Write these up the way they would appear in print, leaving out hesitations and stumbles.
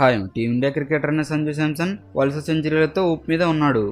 Hi, team India cricketer అయిన సంజు శాంసన్ వలస సెంచరీలతో ఊపు మీద ఉన్నాడు.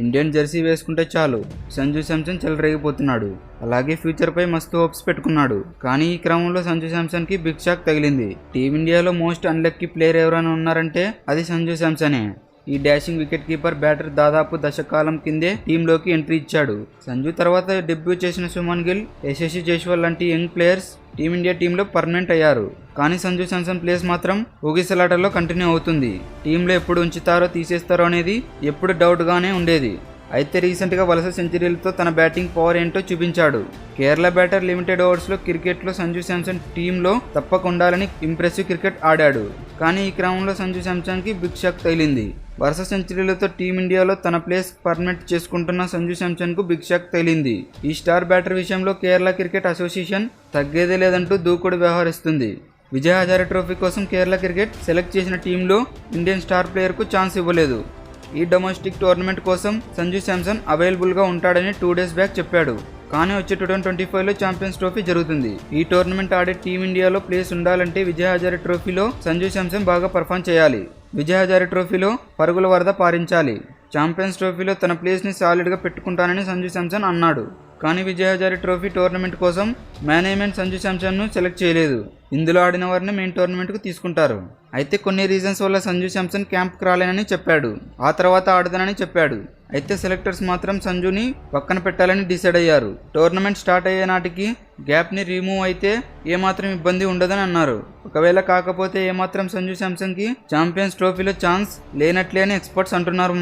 ఇండియన్ జెర్సీ వేసుకుంటే చాలు సంజు శాంసన్ చెలరేగిపోతున్నాడు. అలాగే ఫ్యూచర్ పై మస్తు హోప్స్ పెట్టుకున్నాడు. కానీ ఈ క్రమంలో సంజు శాంసన్ కి బిగ్ షాక్ తగిలింది. టీమిండియాలో మోస్ట్ అన్లక్కీ ప్లేయర్ ఎవరైనా ఉన్నారంటే అది సంజు శాంసనే. ఈ డాషింగ్ వికెట్ కీపర్ బ్యాటర్ దాదాపు దశకాలం కిందే టీంలోకి ఎంట్రీ ఇచ్చాడు. సంజు తర్వాత డెబ్యూ చేసిన సుమన్ గిల్, యశస్వి జైస్వాల్ లాంటి యంగ్ ప్లేయర్స్ టీమిండియా టీంలో పర్మనెంట్ అయ్యారు. కానీ సంజు శాంసన్ ప్లేస్ మాత్రం ఊగిసలాటలో కంటిన్యూ అవుతుంది. టీంలో ఎప్పుడు ఉంచుతారో తీసేస్తారో అనేది ఎప్పుడు డౌట్గానే ఉండేది. అయితే రీసెంట్గా వలస సెంచరీలతో తన బ్యాటింగ్ పవర్ ఏంటో చూపించాడు. కేరళ బ్యాటర్ లిమిటెడ్ ఓవర్స్లో క్రికెట్లో సంజు శాంసన్ టీంలో తప్పకుండాలని ఇంప్రెసివ్ క్రికెట్ ఆడాడు. కానీ ఈ క్రమంలో సంజు శాంసన్కి బిగ్ షాక్ తగిలింది. వరుస సెంచరీలతో టీమిండియాలో తన ప్లేస్ పర్మనెంట్ చేసుకుంటున్న సంజు శాంసన్కు బిగ్ షాక్ తగిలింది. ఈ స్టార్ బ్యాటర్ విషయంలో కేరళ క్రికెట్ అసోసియేషన్ తగ్గేదే లేదంటూ దూకుడు వ్యవహరిస్తుంది. విజయ్ హజారే ట్రోఫీ కోసం కేరళ క్రికెట్ సెలెక్ట్ చేసిన టీంలో ఇండియన్ స్టార్ ప్లేయర్కు ఛాన్స్ ఇవ్వలేదు. ఈ డొమెస్టిక్ టోర్నమెంట్ కోసం సంజు శాంసన్ అవైలబుల్గా ఉంటాడని 2 days బ్యాక్ చెప్పాడు. కానీ వచ్చే 2025లో ఛాంపియన్స్ ట్రోఫీ జరుగుతుంది. ఈ టోర్నమెంట్ ఆడే టీమిండియాలో ప్లేస్ ఉండాలంటే విజయ్ హజారే ట్రోఫీలో సంజు శాంసన్ బాగా పర్ఫామ్ చేయాలి. విజయ్ హజారే ట్రోఫీలో పరుగుల వరద పారించాలి. ఛాంపియన్స్ ట్రోఫీలో తన ప్లేస్ని సాలిడ్గా పెట్టుకుంటానని సంజు శాంసన్ అన్నాడు. కానీ విజయ్ హజారే ట్రోఫీ టోర్నమెంట్ కోసం మేనేజ్మెంట్ సంజు శాంసన్ను సెలెక్ట్ చేయలేదు. ఇందులో ఆడిన వారిని మెయిన్ టోర్నమెంట్కు తీసుకుంటారు. అయితే కొన్ని రీజన్స్ వల్ల సంజు శాంసన్ క్యాంప్కి రాలేనని చెప్పాడు. ఆ తర్వాత ఆడదనని చెప్పాడు. అయితే సెలెక్టర్స్ మాత్రం సంజుని పక్కన పెట్టాలని డిసైడ్ అయ్యారు. టోర్నమెంట్ స్టార్ట్ అయ్యే నాటికి గ్యాప్ని రిమూవ్ అయితే ఏమాత్రం ఇబ్బంది ఉండదని అన్నారు. ఒకవేళ కాకపోతే ఏమాత్రం సంజు శాంసన్కి ఛాంపియన్స్ ట్రోఫీలో ఛాన్స్ లేనట్లే అని ఎక్స్పర్ట్స్ అంటున్నారు.